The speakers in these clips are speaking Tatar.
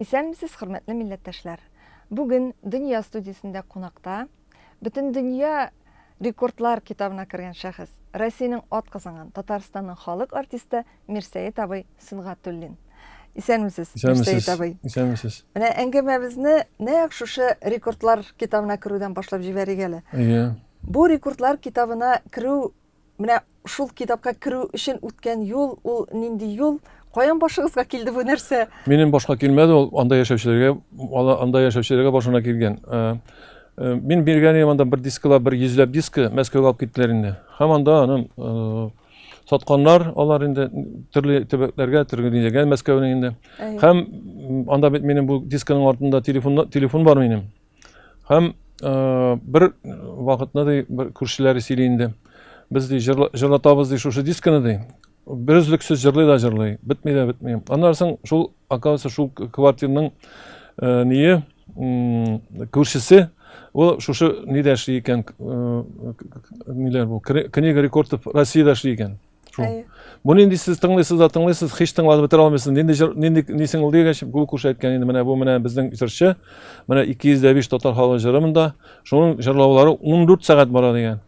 Исәнмесез, хөрмәтле милләттәшләр. Бүген Дөнья студиясендә кунакта Бөтен дөнья рекордлар китабына кергән шәхес, Россиянең атказанган Татарстанның халык артисты Мирсәет абый Сөнгатуллин. Исәнмесез, Мирсәет абый. Исәнмесез. Менә әңгәмәбезне нәкъ шушы рекордлар китабына керүдән башлап җибәрик әле. Бу рекордлар китабына керү, менә шул китапка керү өчен үткән юл, ул нинди юл? Каян башыгызга килде бу нәрсә? Минем башка килмәде, ул анда яшәүчеләргә башына килгән. Мин биргән анда бер дискалар, бер йөзләп диска Мәскәүгә алып киттеләр инде. Һәм анда аны сатканнар, алар инде төрле төбәкләргә тергелгән Мәскәүнең инде. Һәм анда бит минем бу дисканың артында телефон бар минем. Һәм бер вакытны бер күршеләре сөйли инде. Без ди җырлатабыз ди шушы дисканы ди. Бер үзлексез җырлый да җырлый. Бетми. Аннан соң шул, оказывается, шул квартирның күршесе, ул шушы нидә эшли икән, ниләр бу? Книга рекордов Россиядә эшли икән. Бу нинди сез тыңлыйсыз, һич тыңлап бетерә алмыйсыз. Нинди нисең ул дигәч, бу күрше әйткән инде, менә бу безнең җырчы, менә 205 татар халык җырымында, шуның җырлаулары 14 сәгать бара дигән.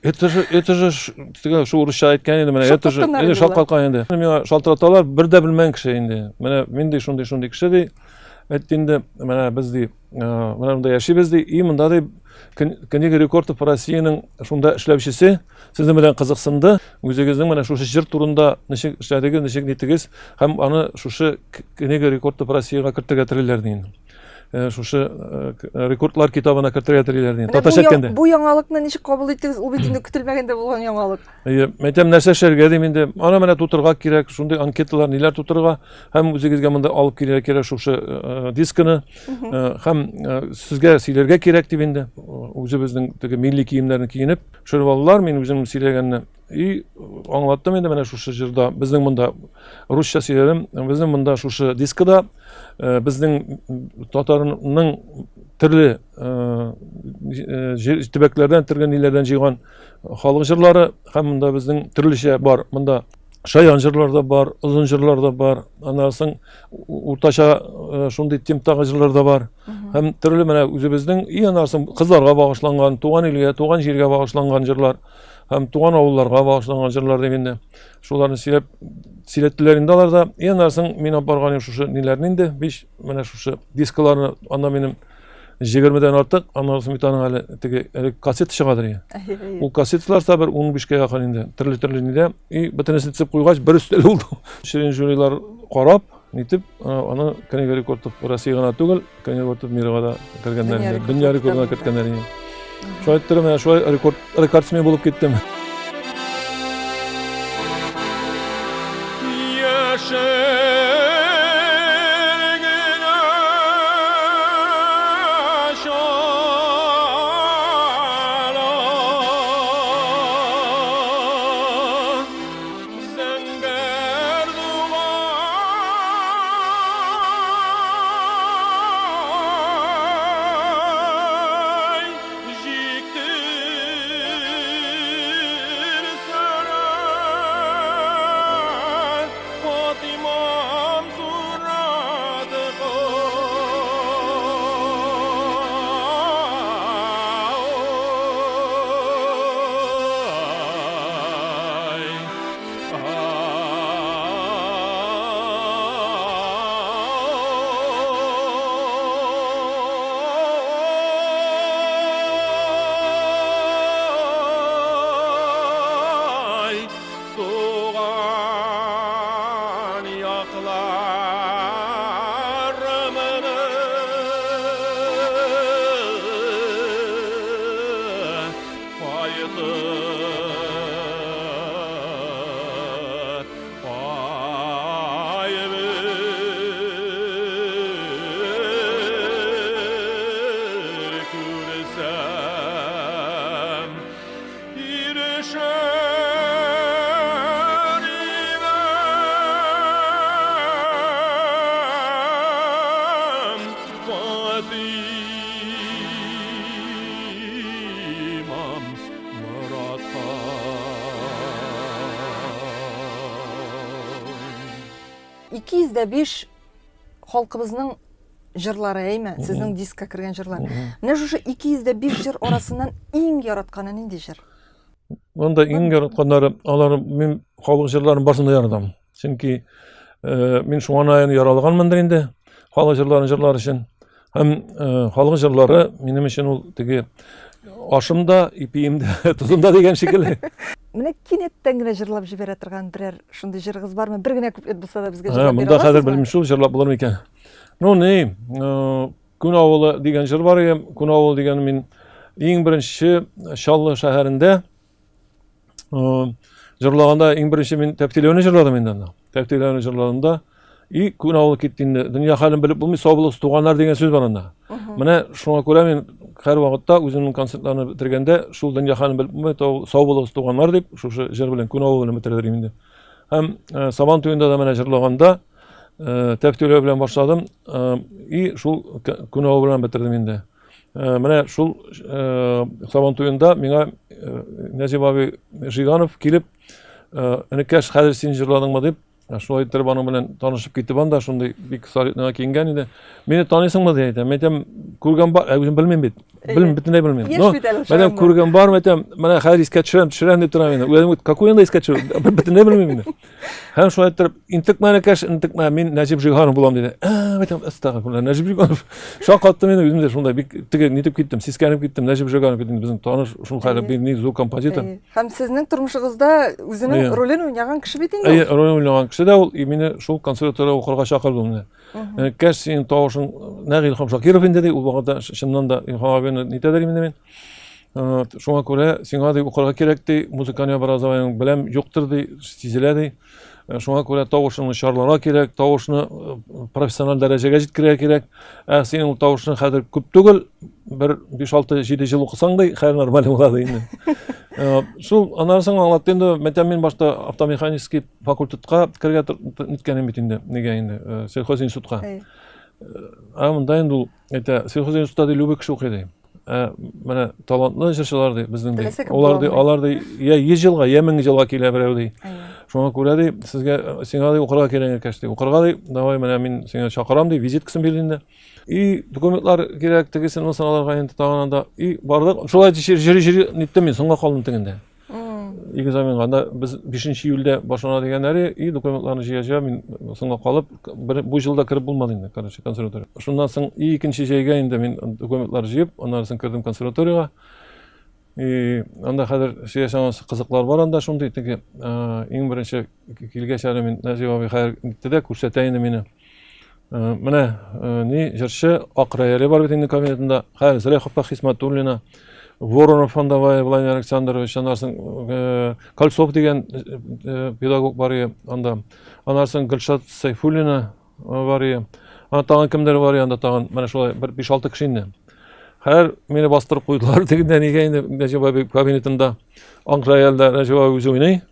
Это же шу урысча әйткән инде, менә это же шаккалкан инде. Миңа шалтыраталар, бер дә белмәгән кеше инде. Менә мин ди шундый кеше ди. Әйтте, менә без ди, менә монда яшибез ди, и монда ди Книга рекордов Россиянең шунда эшләүчесе сезнең белән кызыксынды. Үзегезнең менә шушы җыр турында ничек эшләдегез, ничек нитегез, һәм аны шушы Книга рекордов Россиягә кертергә телиләр ди. Шушы рекордлар китабына кертергә телиләр ди. Татарча әйткәндә. Бу яңалыкны ничек кабул иттегез? Ул бит инде көтелмәгәндә булган яңалык. Мәйтәм нәрсә эшләргә дим инде. Аны менә тутырга кирәк, шундый анкеталар ниләр тутырга, һәм үзегезгә монда алып килергә кирәк шушы дисканы, һәм сезгә сөйләргә кирәк дип инде. Үзебезнең теге милли киемнәрне киенеп, шушы балалар мин үзем сөйләгәнне и аңлаттым инде менә шушы җырда. Безнең монда русча сөйләдем, безнең монда шушы дискада безнең татарның төрле төбәкләрдән, төрле ниләрдән җыйган халык җырлары, һәм монда безнең төрлечә бар. Монда шаян җырлар да бар, озын җырлар да бар, аннан соң уртача шундый темптагы җырлар да бар. Һәм төрле менә үзебезнең и аннан соң кызларга багышланган, туган илгә, туган җиргә багышланган җырлар, һәм туган авылларга багышланган җырлар дип инде. Шуларны сөйләттеләр инде алар да. И аннан соң мин алып барган шушы ниләрне инде, менә шушы дискаларны, анда минем 20-дән артык, аннан соң бит аның әле теге кассета чыгадыр. Ул кассеталар да бер 15-кә якын инде. Төрле нидә. И бөтенесен тизеп куйгач, бер өстәл булды. Ширин жюрилар карап, нитеп, аны Книга рекордов Россиягә түгел, Книга рекордов мирга да кергәннәр, дөнья рекордына кергәннәр. Шулай иттереп, менә шулай рекордсмен булып киттем. халкыбызның җырлары әйме, сезнең дискка кергән җырлар. Менә шушы 205 җыр арасыннан иң яратканы нинди җыр? Онда иң яратканнары, алар мен халык җырларын барсын да яратам. Чөнки мен шуңа яралганмындыр инде халык җырларын җырлар өчен. Һәм халык җырлары минем өчен ул теге ашымда, ипиемдә, тузымда дигән шикелле. Менә кинәттән генә җырлап җибәрә торган берәр шундый җырыгыз бармы? Бер генә куплет булса да безгә җырлап бирә Монда хәзер аласызмы? белмим шул җырлап булыр микән. Ну не, Күн авылы дигән җыр бар иде. Күн авылы дигән мин иң беренче Чаллы шәһәрендә җырлаганда иң беренче мин Тәптиләүне җырладым инде анда. Тәптиләүне җырлаганда и Күн авылы китте инде. Дөнья хәлен белеп булмый, саубулык туганнар дигән сүз бар анда. Менә шуңа күрә мин һәр вакытта үземнең концертларны бетергәндә шул дөнья хәлен белеп булмый, саубулык туганнар дип шушы җыр белән Күн авылы белән бетердем инде. Һәм Сабан туенда да менә җырлаганда Тәптиләү белән башладым и шул Күн авылы белән бетердем инде. Менә шул Сабан туенда миңа Нәҗип абый Жиганов килеп, "Энекәш, хәзер син җырладыңмы?" дип, шулай итеп аның белән танышып киттем анда, шундый бик солидныйга киенгән иде. "Мине таныйсыңмы?" ди әйтәм. Әйтәм, "Күргән бар, үзем белмим бит. Бөтенләй белмим." Әйтәм, "Күргән бармы?" Әйтәм, "Менә хәзер искә төшерәм дип торам инде." Үзем какой анда искә төшерәм? Бөтенләй белмим инде. Һәм шулай итеп, "Интекмә, Энекәш, интекмә, мин Нәҗип Жиганов булам" диде. Әйтәм, "Астагфирулла, Нәҗип Жиганов." Шаккаттым инде үзем дә шундай бик теге нитеп киттем, сискәнеп киттем. Нәҗип Жиганов киттем, безнең таныш шул хәле бик зур композитор. Һәм сезнең тормышыгызда үзенең ролен уйнаган кеше бит инде. Ролен уйнаган кеше дә ул, мине шул консерватория укырга чакырды инде. "Энекәш, синең тавышың нәгъ Илһам Шакиров инде" ди. Ул вакытта чыннан да Илһам абыйны нитәдер инде мин. Шуңа күрә сиңа ди укырга кирәк ди, музыканы образованиең белән юктыр ди, сизелә ди. Шуңа күрә тавышыңны чарларга кирәк, тавышны профессиональ дәрәҗәгә җиткерергә кирәк. Синең ул тавышың хәзер күп түгел, бер 5-6-7 ел укысаң ди, хәзер нормаль булады инде. Шул анарсын аңлатты инде. Мен башта автомеханический факультетка кергә ниткәнем бит инде. Нигә инде? Сельхоз институтка. Монда инде ул әйтә, сельхоз институтта любой кеше укый ди. Менә талантлы җырчылар ди, безнең ди. Алар ди, я 100 елга, я 1000 елга килә берәү ди. Шуңа күрә ди, сиңа ди укырга кирәк икән ди. Укырга ди, давай менә мин сиңа чакырам ди, визиткасын бир инде. И документлар кирәк, тегесен мосын аларга инде тагын анда. И бардык. Шулай җире ниттем мин, соңга калдым тегендә. Экзаменга анда без 5 июльдә башлана дигәннәре, и документларны җыя мин соңга калып, бу елда кирип булмады инде, короче, консерватория. Шуннан соң и икенче җәйгә инде мин документлар җыеп, аннан соң кирдем консерваторияга. И анда хәзер яшәгән кызыклар бар анда шундый теге иң беренче килгәч әле мин Нәҗип абый хәзер итте дә күрсәтә инде мине. Менә ни җырчы Акраяли бар бит инде кабинетында. Хәзер Зөләйха Хисмәтуллина, Воронов Фандавай Владимир Александрович, анарсын Кольцов дигән педагог бар иде анда. Анарсын Гөлшат Сайфуллина бар иде. Тагын кемдер бар иде анда тагын. Менә шулай 5-6 кеше инде. Хәзер мине бастырып куйдылар дигәндә нигә инде Нәҗип абый кабинетында Акраялда Нәҗип абый үзе уйный.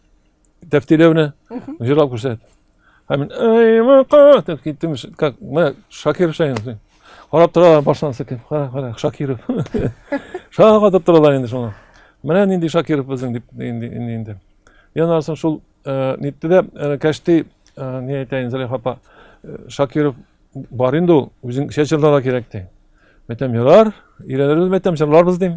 Тәфтиләүне җырлап күрсәт. Һәм мин ай мака дип киттем. Как менә Шакиров шәйен. Карап торалар баштан сәкеп. Кара, Шакиров. Шага дип торалар инде шуны. Менә нинди Шакиров безнең дип инде. Янарсын шул нитте дә кәшти ни әйтәйин Зөләйха апа. Шакиров бар инде ул үзең җырларга кирәк ди. Мәтәм ярар, ирәләрбез мәтәм җырларбыз дим.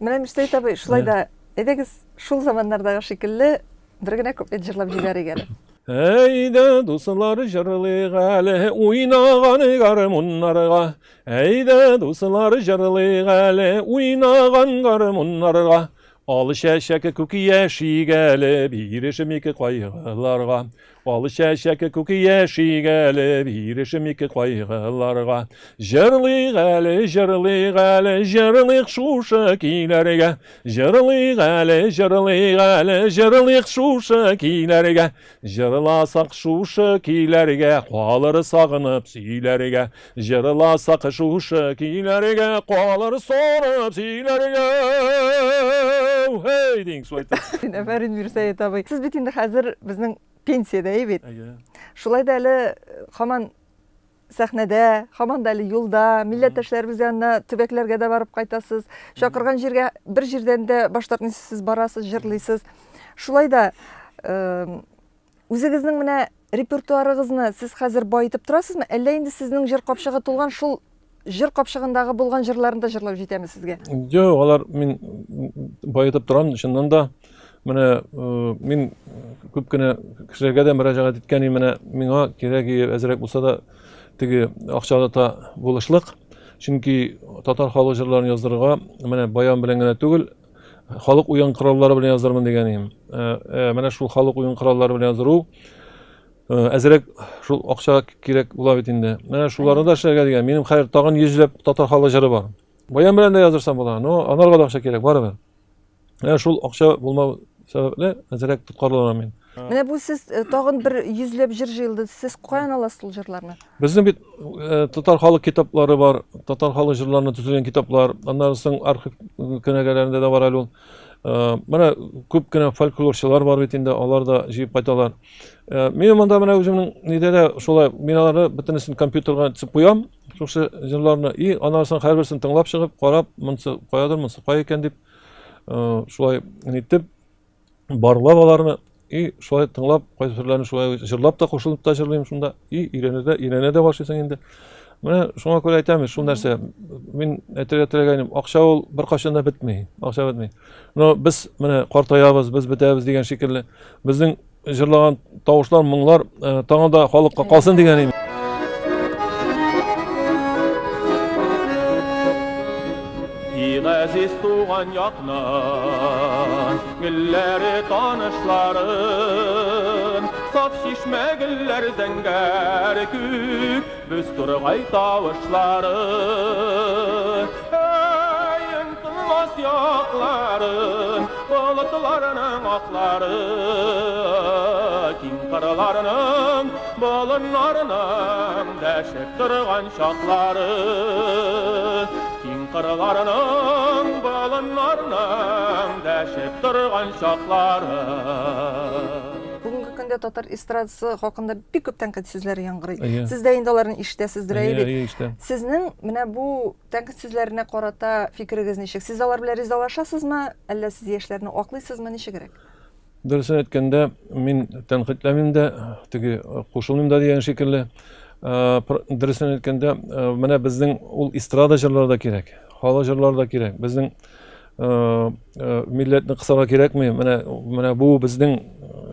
Менә Мирсәет абый, шулай да әйдәгез шул заманнардагы шикелле бер генә куплет җырлап җибәрик әле. Әйдә, дуслар җырлыйк әле, уйнаган гармуннарга. Әйдә, дуслар җырлыйк әле, уйнаган гармуннарга. Ал чәчәк күк яшик әле, бирешем ике кайгыларга. Ал чәчәк күк яшик әле, бирешем ике кайгыларга. Җырлыйк әле, җырлыйк әле, җырлыйк шушы көйләргә. Җырлыйк әле, җырлыйк әле, җырлыйк шушы көйләргә. Җырласак шушы көйләргә, калыр сагынып сөйләргә. Җырласак шушы көйләргә, калыр сагынып сөйләргә. Hey ding soyta. Әфәрин Мирсәет абый. Сез бит инде хәзер безнең пенсиядә бит. Шулай да әле һаман сәхнәдә, һаман да әле юлда, милләттәшләребез янына, төбәкләргә дә барып кайтасыз. Чакырган җиргә бер җирдән дә баш тартмыйсыз, барасыз, җырлыйсыз. Шулай да үзегезнең менә репертуарыгызны сез хәзер байытып торасызмы, әллә инде сезнең җыр капчыгы тулган шул җыр капчыгындагы булган җырларында җырлап җитәме сезгә? Жоқ, алар мин байытып торам, чыннан да. Менә мин күп кенә кешеләргә дә мөрәҗәгать иткән, менә миңа кирәк әзрәк булса да теге акчалата булышлык. Чөнки татар халык җырларын яздырырга менә баян белән генә түгел, халык уен кораллары белән яздырмын дигән идем. Менә шул халык уен кораллары белән яздыру әзрәк шул акча кирәк була бит инде. Менә шуларны да эшләргә дигән. Минем хәер тагын 100ләп татар халык җыры бар. Баян белән дә яздырсам була, но анарга да акча кирәк барыбер. Менә шул акча булмау сәбәпле әзрәк тоткарланам мин. Менә бу сез тагын бер 100ләп җыр җыелды. Сез каян аласыз ул җырларны? Безнең бит татар халык китаплары бар, татар халык җырларына төзелгән китаплар, аннан соң архив кенәгәләрендә дә бар әле ул. Менә күп кенә фольклорчылар бар бит инде, алар да җыеп кайталар. Мин монда менә үземнең нидә дә шулай мин аларны бөтенесен компьютерга төзеп куям, шушы җырларны, и аннан соң һәрберсен тыңлап чыгып, карап, монысы каядыр, монысы кая икән дип, шулай нитеп барлап аларны, и шулай тыңлап, кайсы бирләрне шулай җырлап та кушылып та җырлыйм шунда, и өйрәнә дә башлыйсың инде. Менә шуңа күрә әйтәм, шул нәрсә, мин әйтергә теләгәнем, акча ул беркайчан да бетми, акча бетми. Но без менә картаябыз, без бетәбез дигән шикелле, безнең җырлаган тавышлар, моңлар тагын да халыкка калсын дигән идем. Ғәзиз туған яқнан, гүлләре танышларын, саф шишмә гүлләр зәңгәр күк, біз тұрғай тавышларын. Әйін тынмас яқларын, болытларының ақлары, киң қырларының, болынларының дәшіп тұрған шақлары. Qırlarının, balınlarının dəşib durğan şaqları. Бүгінгі көндә татар эстрадасы хакында бик күп тәнкыйть сүзләре яңгырый. Сез дә инде аларны ишетәсездер әйбит. Сезнең менә бу тәнкыйть сүзләренә карата фикерегез ничек? Сез алар белән ризалашасызмы, әллә сез яшьләрне аклыйсызмы, ничегрәк? Дөресен әйткәндә, мин тәнкыйтьләмим дә, теге кушылмыйм да дигән шикелле. Дөресен әйткәндә, менә безнең ул эстрада җырлары да кирәк. Халык җырлары да кирәк. Безнең милләтне кысарга кирәкме? Менә бу безнең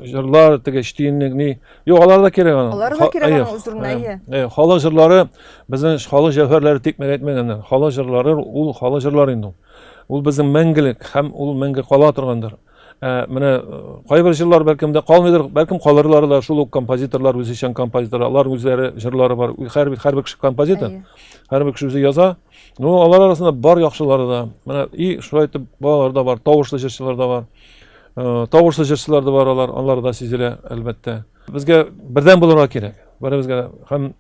җырлар, теге штинник ни. Юк, алар да кирәк аны. Алар да кирәк аны үзләренә. Халык җырлары, безнең халык җәвһәрләре тикмәгә әйтмәгәннәр. Халык җырлары ул халык җырлары инде. Ул безнең мәңгелек һәм ул мәңге кала торгандыр. Менә кайбер җырлар бәлкем дә калмыйдыр, бәлкем калырлар да, шул ук композиторлар, үзешчән композиторлар, алар үзләре җырлары бар. Һәр кеше композитор, һәр кеше үзе яза. Ну, алар арасында бар яхшылары да. Менә и шулай итеп балалар да бар, тавышлы җырчылар да бар. Тавышлы җырчылар да бар, алар да сизелә әлбәттә. Безгә бердәм булырга кирәк. Беребезгә һәм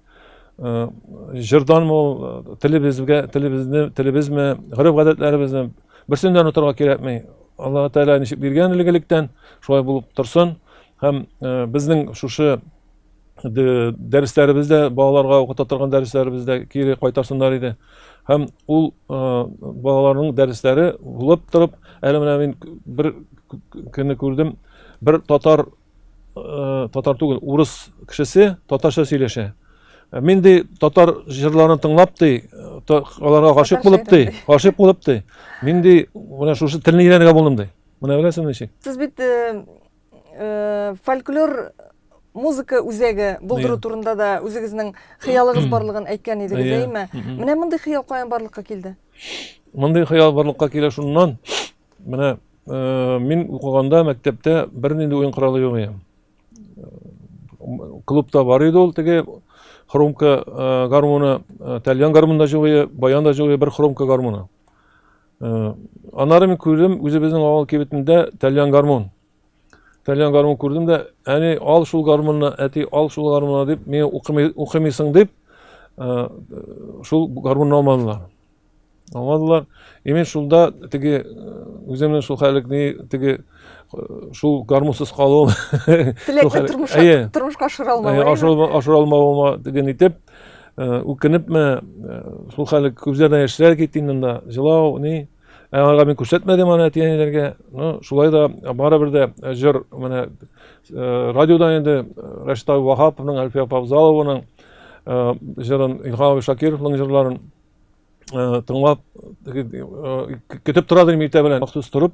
җырданмы, телебезме, гырыф-гадәтләребезне берсеннән утырга кирәкми. Алла Тәала ничек биргән илгелектән шулай булып торсын. Һәм безнең шушы дәресләребездә, балаларга укыта торган дәресләребездә кире кайтарсыннар иде. Һәм ул балаларның дәресләре булып торып, әле менә мин бер көнне күрдем, бер татар түгел, урыс кешесе татарча сөйләшә. Мин ди татар җырларын тыңлап ди, аларга гашыйк булып ди. Мин ди менә шушы телне өйрәнергә булдым ди. Менә беләсеңме ничек? Сез бит фольклор музыка үзәге булдыру турында да үзегезнең хыялыгыз барлыгын әйткән идегез, әйме? Менә мондый хыял каян барлыкка килде? Мондый хыял барлыкка килә шуннан. Менә мин укыганда мәктәптә бер нинди уен коралы юк иде. Клубта бар иде ул теге хромка гармоны, тальян гармонда юк иде, баян да юк иде, бер хромка гармоны. Аннары мин күрдем, үзебезнең авыл кибетендә тальян гармон күрдем дә, әни ал шул гармонны, әти ал шул гармонны дип, мин укымыйсың дип, шул гармонны алмадылар. Мен шулда теге үземнең шул хәлекне теге шул гармонсыз калуым, теләкле тормышка ашыра алмавыма деген итеп, үкенепме, шул хәлек күзләренә яшьләр китте инде, җылау ни. ага мен күрсәтмәдем аны әтиәниләргә. Шулай да барыбер дә җыр менә радиодан инде Рәшит Ваһаповның, Әлфия Павзалованың җырын, Илһам Шакировның җырларын тыңлап көтеп торады мектеп белән махсус торып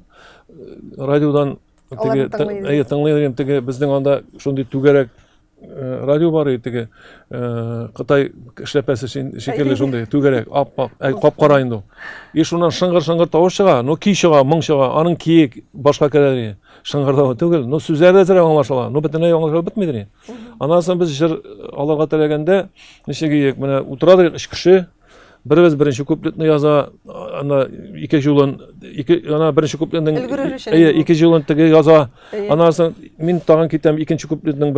радиодан тыңлый теге безнең анда шундый түгәрәк радио бар иде теге Кытай эшләпәсе шикелле шундый түгәрәк ап-ап кап-кара инде. И шуннан шыңгыр тавыш чыга, ки чыга, моң чыга, аның киек башка кадәр шыңгырдау түгел, сүзләре дә аңлашыла, бөтенләй аңлашыла бетмидер. Аннан соң без җыр алырга теләгәндә ничек менә утырадык 3 кеше. Беренче куплетны яза, ана икенче юлын, ана беренче куплетның ике юлын теге яза. Аннан соң мин тагын китәм икенче куплетның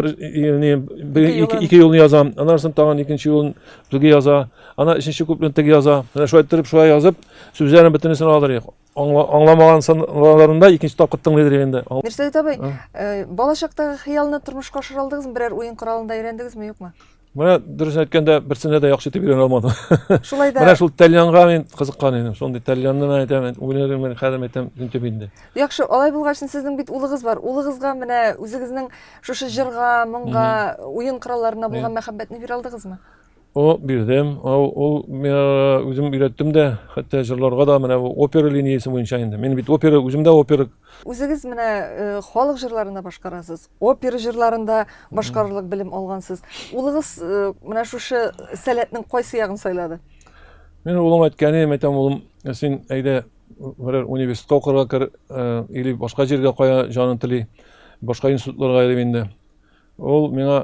ике юлын язам. Аннан соң тагын икенче юлын теге яза. Ана өченче куплетны теге яза. Менә шулай итеп шулай язып, сүзләрне бөтенесен алыр. Аңламаган санларында икенче тапкыр тыңлыйдыр инде. Мирсәет абый, балачактагы хыялны тормышка ашыра алдыгызмы? Берәр уен коралында өйрәндегезме, юкмы? Менә дөрес әйткәндә берсенә дә яхшы итеп өйрәнә алмадым. Шулай да. Менә шул тальянга мен кызыккан идем. Шундый тальянны мен әйтәм, уйларым мен хәзер әйтәм, түнтеп инде. Яхшы, алай булгач сезнең бит улыгыз бар. Улыгызга менә үзегезнең шушы җырга, моңга, уен коралларына булган мәхәббәтне бирә алдыгызмы? О, бирдем. Ул мен үзем өйрәттем дә, хәтта җырларга да менә опера линиясе буенча инде. Мен бит опера, үземдә опера. Үзегез менә халык җырларында башкарасыз, опера җырларында башкарырлык белем алгансыз. Улыгыз менә шушы сәләтнең кайсы ягын сайлады? Мен улым әйткәнем, әйтәм улым, син әйдә берәр университетка укырга кер, или башка җиргә кая җаның тели, башка институтларга дип инде. Ул миңа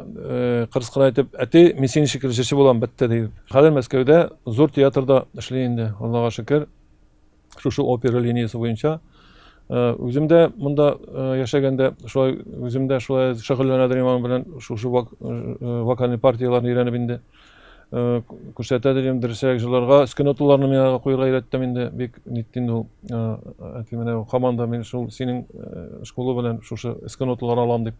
кырыскына әйтеп, әти, мин синең шикелле җырчы булам, бетте дип. Хәзер Мәскәүдә зур театрда эшли инде, Аллага шөкер. Шушы опера линиясе буенча. Үземдә монда яшәгәндә, шулай үземдә шулай шөгыльләнәдер иман белән шушы вокальный партияларны өйрәнеп инде. Күрсәтәдер дөресрәк җырларга, скеноталарны миңа куярга өйрәттем инде. Бик ниттин ул. Әти менә команда мен шул синең школа белән шушы скеноталар алам дип.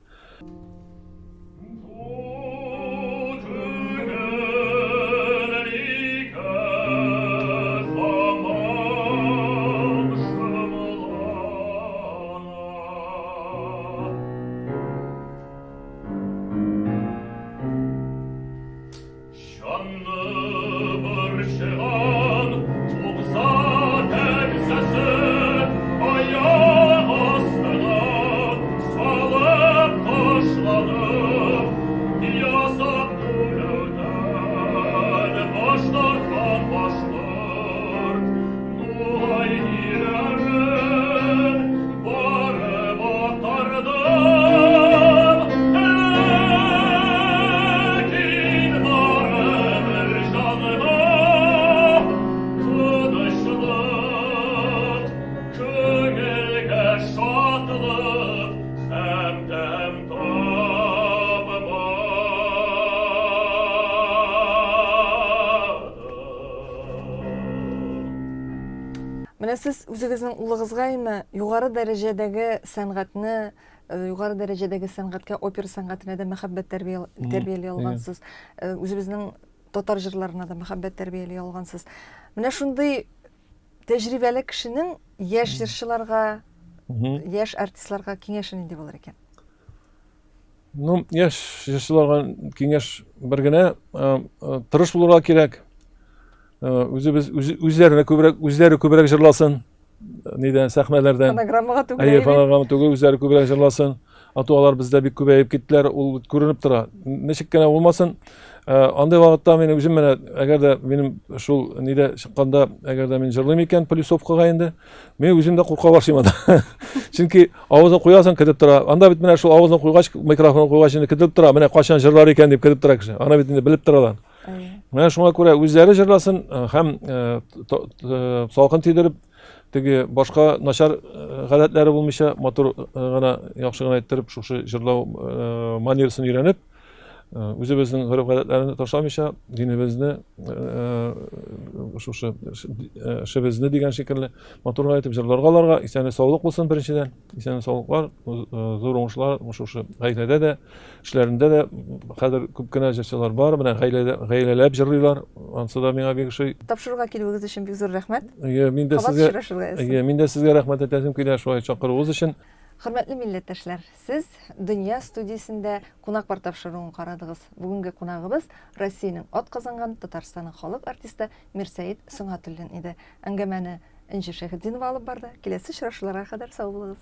Менә сез үзегезнең улыгызга югары дәрәҗәдәге сәнгатьне, югары дәрәҗәдәге сәнгатькә, опера сәнгатенә дә мәхәббәт тәрбияли алгансыз. Үзебезнең татар җырларына да мәхәббәт тәрбияли алгансыз. Менә шундый тәҗрибәле кешенең яшь җырчыларга, яшь артистларга киңәше нинди булыр икән? Ну, яшь җырчыларга киңәш бер генә тырыш булырга кирәк. Үзләре күбрәк җырласын. Нидән сәхнәләрдән. Фонограммага түгел. Фонограмма түгел, үзләре күбрәк җырласын. Атуалар бездә бик күбәеп киттеләр, ул күренеп тора. Ничек кенә булмасын, андай вакытта мен үзем менә, әгәр дә минем шул нидә чыкканда, әгәр дә мин җырлыйм икән полисовкага инде, мен үзем дә курка башлыйм анда. Чөнки авызын куясың, китеп тора. Анда бит менә шул авызын куйгач, микрофон куйгач инде китеп тора. Менә качан җырлар икән дип китеп тора кеше. Аны бит инде белеп торалар. Менә шуңа күрә үзләре җырласын һәм салкын тидереп, теге башка начар гадәтләре булмыйча, матур гына, яхшы гына әйттереп, шушы җырлау манерсын өйрәнеп, Үзебезнең гореф-гадәтләрне ташламыйча, динебезне, шушы эшебезне дигән шикелле матур итеп җырларга аларга, исәнлек саулык булсын беренчедән. Исәнлек саулыклар, зур уңышлар шушы гаиләдә дә, эшләрендә дә хәзер күп кенә җырчылар бар. Менә гаиләләп җырлыйлар. Ансы да миңа бик ошый. Тапшыруга килүегез өчен бик зур рәхмәт. Мин дә Кабат сезгә очрашырга Мин дә сезгә рәхмәт әйтәм килә шулай чакыруыгыз өчен. Хөрмәтле милләттәшләр, сез Дөнья студиясендә кунак бар тапшыруын карадыгыз. Бүгенге кунагыбыз Россиянең атказанган Татарстанның халык артисты Мирсәет Сөңгәтуллин иде. Әңгәмәне Энҗе Шәйхетдинова алып барды. Киләсе очрашуларга кадәр сау булыгыз.